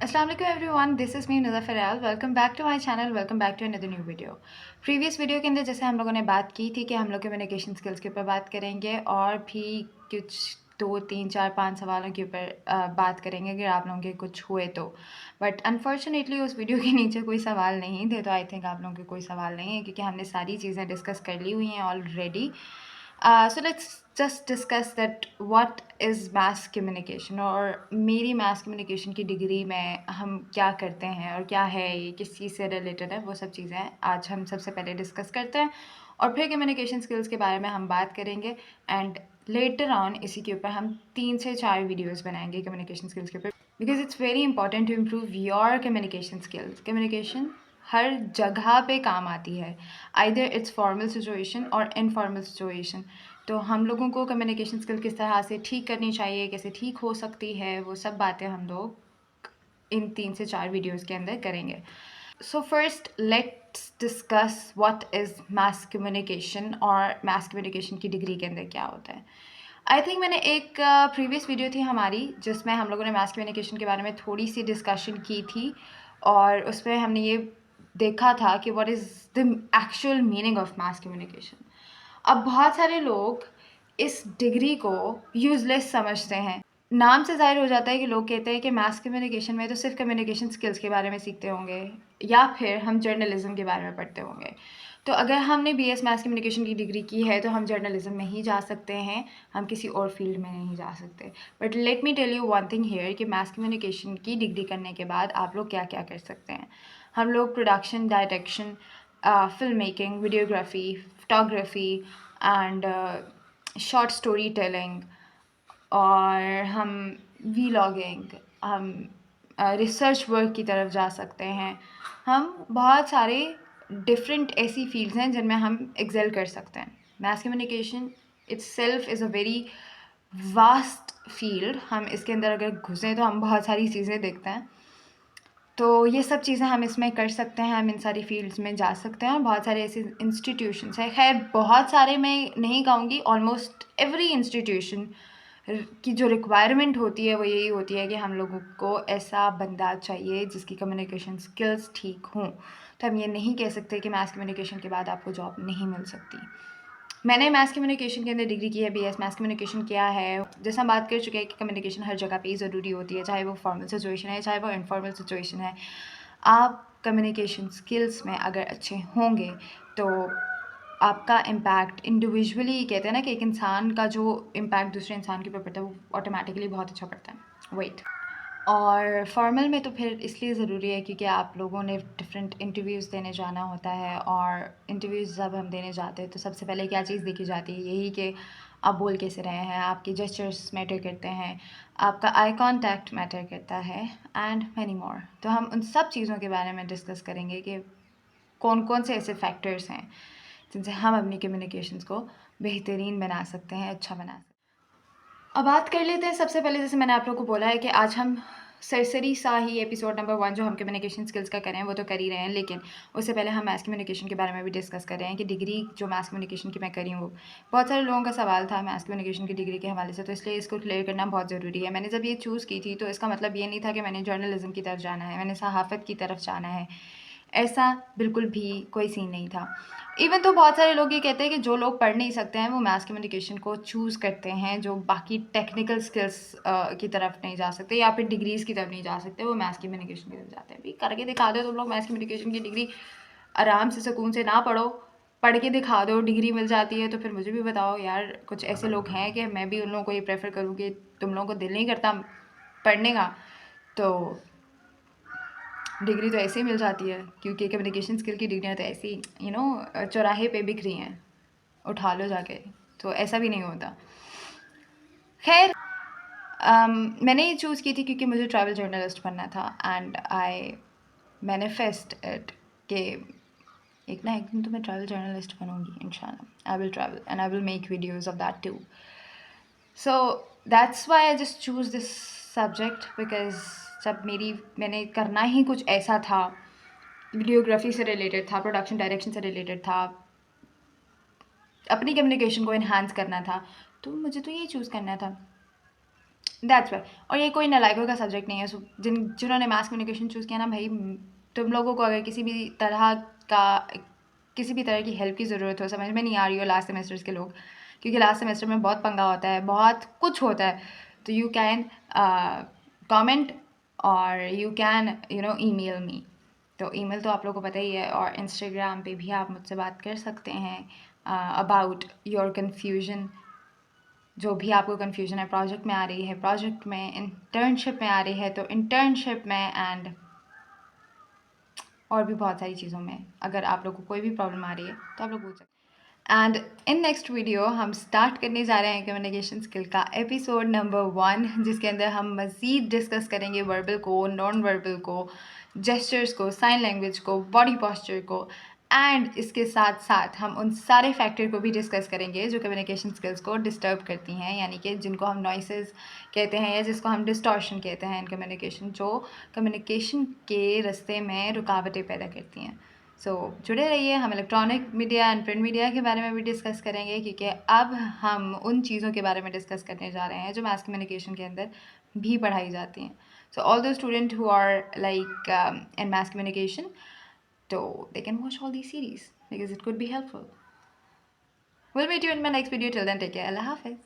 Assalamu alaikum everyone, this is me Nida Faral. Welcome back to my channel, welcome back to another new video. Previous video के अंदर जैसे हम लोगों ने बात की थी कि हम लोग कम्युनिकेशन स्किल्स के ऊपर बात करेंगे और भी कुछ 2 3 4 5 सवालों के ऊपर बात करेंगे अगर आप लोगों के कुछ हुए तो। बट अनफॉर्चुनेटली उस वीडियो के नीचे कोई सवाल नहीं थे, तो आई थिंक आप लोगों के कोई सवाल नहीं है क्योंकि हमने सारी चीज़ें डिस्कस कर ली हुई हैं already. So let's just discuss that what is mass communication और मेरी mass communication की डिग्री में हम क्या करते हैं और क्या है ये, किस चीज़ से रिलेटेड है, वो सब चीज़ें आज हम सबसे पहले डिस्कस करते हैं और फिर कम्युनिकेशन स्किल्स के बारे में हम बात करेंगे एंड लेटर ऑन इसी के ऊपर हम 3 से 4 वीडियोस बनाएंगे कम्युनिकेशन स्किल्स के ऊपर, because it's very important to improve your communication skills. कम्युनिकेशन हर जगह पे काम आती है, आइदर इट्स फॉर्मल सिचुएशन और इनफॉर्मल सिचुएशन। तो हम लोगों को कम्युनिकेशन स्किल किस तरह से ठीक करनी चाहिए, कैसे ठीक हो सकती है, वो सब बातें हम लोग इन 3 से 4 वीडियोस के अंदर करेंगे। So first let's discuss what is mass communication और मास कम्युनिकेशन की डिग्री के अंदर क्या होता है। आई थिंक मैंने एक प्रीवियस वीडियो थी हमारी जिसमें हम लोगों ने मास कम्युनिकेशन के बारे में थोड़ी सी डिस्कशन की थी और उसमें हमने ये देखा था कि what is the actual meaning of mass communication. अब बहुत सारे लोग इस डिग्री को यूज़लेस समझते हैं। नाम से ज़ाहिर हो जाता है कि लोग कहते हैं कि मास कम्युनिकेशन में तो सिर्फ कम्युनिकेशन स्किल्स के बारे में सीखते होंगे या फिर हम जर्नलिज्म के बारे में पढ़ते होंगे। तो अगर हमने बीएस मास कम्युनिकेशन की डिग्री की है तो हम जर्नलिज्म में ही जा सकते हैं, हम किसी और फील्ड में नहीं जा सकते। But let me tell you one thing here कि मास कम्युनिकेशन की डिग्री करने के बाद आप लोग क्या क्या कर सकते हैं। हम लोग production, direction, film making, videography, photography and short story telling, और हम वीलॉगिंग, हम रिसर्च वर्क की तरफ जा सकते हैं। हम बहुत सारे डिफरेंट ऐसी फील्ड्स हैं जिनमें हम एक्सेल कर सकते हैं। Mass communication it's self is a very vast field. हम इसके अंदर अगर घुसें तो हम बहुत सारी चीज़ें देखते हैं। तो ये सब चीज़ें हम इसमें कर सकते हैं, हम इन सारी फील्ड्स में जा सकते हैं और बहुत सारे ऐसे इंस्टीट्यूशंस हैं। खैर बहुत सारे मैं नहीं कहूँगी, ऑलमोस्ट एवरी इंस्टीट्यूशन की जो रिक्वायरमेंट होती है वो यही होती है कि हम लोगों को ऐसा बंदा चाहिए जिसकी कम्युनिकेशन स्किल्स ठीक हों। तो हम ये नहीं कह सकते कि मास कम्युनिकेशन के बाद आपको जॉब नहीं मिल सकती। मैंने मास कम्युनिकेशन के अंदर डिग्री की है, बीएस मास कम्युनिकेशन किया है। जैसा हम बात कर चुके हैं कि कम्युनिकेशन हर जगह पे ही ज़रूरी होती है, चाहे वो फॉर्मल सिचुएशन है चाहे वो इनफॉर्मल सिचुएशन है। आप कम्युनिकेशन स्किल्स में अगर अच्छे होंगे तो आपका इम्पैक्ट इंडिविजुअली, कहते हैं ना कि एक इंसान का जो इम्पैक्ट दूसरे इंसान के ऊपर पड़ता है वो ऑटोमेटिकली बहुत अच्छा पड़ता है। वेट, और फॉर्मल में तो फिर इसलिए ज़रूरी है क्योंकि आप लोगों ने डिफरेंट इंटरव्यूज़ देने जाना होता है और इंटरव्यूज़ जब हम देने जाते हैं तो सबसे पहले क्या चीज़ देखी जाती है, यही कि आप बोल कैसे रहे हैं, आपके जेस्चर्स मैटर करते हैं, आपका आई कांटेक्ट मैटर करता है एंड मैनी मोर। तो हम उन सब चीज़ों के बारे में डिस्कस करेंगे कि कौन कौन से ऐसे फैक्टर्स हैं जिनसे हम अपनी कम्युनिकेशंस को बेहतरीन बना सकते हैं, अच्छा बना सकते हैं। अब बात कर लेते हैं सबसे पहले, जैसे मैंने आप लोगों को बोला है कि आज हम सरसरी सा ही एपिसोड नंबर 1 जो हम कम्युनिकेशन स्किल्स का करें वो तो कर ही रहे हैं, लेकिन उससे पहले हम मास कम्युनिकेशन के बारे में भी डिस्कस कर रहे हैं कि डिग्री जो मास कम्युनिकेशन की मैं करी हूँ। बहुत सारे लोगों का सवाल था मास कम्युनिकेशन की डिग्री के हवाले से, तो इसलिए इसको क्लियर करना बहुत ज़रूरी है। मैंने जब ये चूज़ की थी तो इसका मतलब ये नहीं था कि मैंने जर्नलिज्म की तरफ जाना है, मैंने सहाफ़त की तरफ जाना है, ऐसा बिल्कुल भी कोई सीन नहीं था। इवन तो बहुत सारे लोग ये कहते हैं कि जो लोग पढ़ नहीं सकते हैं वो मास कम्युनिकेशन को चूज़ करते हैं, जो बाकी टेक्निकल स्किल्स की तरफ नहीं जा सकते या फिर डिग्रीज़ की तरफ नहीं जा सकते, वो मास कम्युनिकेशन की तरफ जाते हैं। भी करके दिखा दो तुम लोग मास कम्युनिकेशन की डिग्री, आराम से सुकून से, ना पढ़ो, पढ़ के दिखा दो, डिग्री मिल जाती है। तो फिर मुझे भी बताओ यार, कुछ ऐसे लोग हैं कि मैं भी उन लोगों को ये प्रेफर करूँ कि तुम लोगों को दिल नहीं करता पढ़ने का तो डिग्री तो ऐसे ही मिल जाती है, क्योंकि कम्युनिकेशन स्किल की डिग्रियाँ तो ऐसी चौराहे पे बिक रही हैं, उठा लो जाके। तो ऐसा भी नहीं होता। खैर मैंने ये चूज़ की थी क्योंकि मुझे ट्रैवल जर्नलिस्ट बनना था एंड आई मैनिफेस्ट इट कि एक ना एक दिन तो मैं ट्रैवल जर्नलिस्ट बनूंगी इंशाल्लाह। I will travel and I will make videos of that too. So that's why I just choose this subject, because जब मैंने करना ही कुछ ऐसा था, वीडियोग्राफी से रिलेटेड था, प्रोडक्शन डायरेक्शन से रिलेटेड था, अपनी कम्युनिकेशन को इन्हांस करना था, तो मुझे तो यही चूज़ करना था। That's why. और ये कोई नालायकों का सब्जेक्ट नहीं है। जिन्होंने मास कम्युनिकेशन चूज़ किया ना भाई, तुम लोगों को अगर का किसी भी तरह की हेल्प की ज़रूरत हो, समझ में नहीं आ रही हो लास्ट सेमेस्टर्स के लोग, क्योंकि लास्ट सेमेस्टर में बहुत पंगा होता है, बहुत कुछ होता है, तो यू कैन कमेंट और यू कैन ईमेल मी। तो ईमेल तो आप लोगों को पता ही है, और इंस्टाग्राम पे भी आप मुझसे बात कर सकते हैं अबाउट योर कन्फ्यूजन। जो भी आपको कन्फ्यूजन है प्रोजेक्ट में आ रही है, प्रोजेक्ट में, इंटर्नशिप में आ रही है तो इंटर्नशिप में, एंड और भी बहुत सारी चीज़ों में अगर आप लोग को कोई भी प्रॉब्लम आ रही है तो आप लोग पूछ सकते हैं। एंड इन नेक्स्ट वीडियो हम स्टार्ट करने जा रहे हैं कम्युनिकेशन स्किल का एपिसोड नंबर 1, जिसके अंदर हम मज़ीद डिस्कस करेंगे वर्बल को, नॉन वर्बल को, जेस्चर्स को, साइन लैंग्वेज को, बॉडी पॉस्चर को, एंड इसके साथ साथ हम उन सारे फैक्टर को भी डिस्कस करेंगे जो कम्युनिकेशन स्किल्स को डिस्टर्ब करती हैं, यानी कि जिनको हम नॉइसेस कहते हैं या जिसको हम डिस्टॉर्शन कहते हैं इन कम्युनिकेशन, जो कम्युनिकेशन के रास्ते में रुकावटें पैदा करती हैं। सो जुड़े रहिए, हम electronic media and print media के बारे में भी डिस्कस करेंगे, क्योंकि अब हम उन चीज़ों के बारे में डिस्कस करने जा रहे हैं जो मास कम्युनिकेशन के अंदर भी पढ़ाई जाती हैं। So all the student who are like in mass communication, so they can watch all these series because it could be helpful. We'll meet you in my next video. Till then, take care. Allah Hafiz.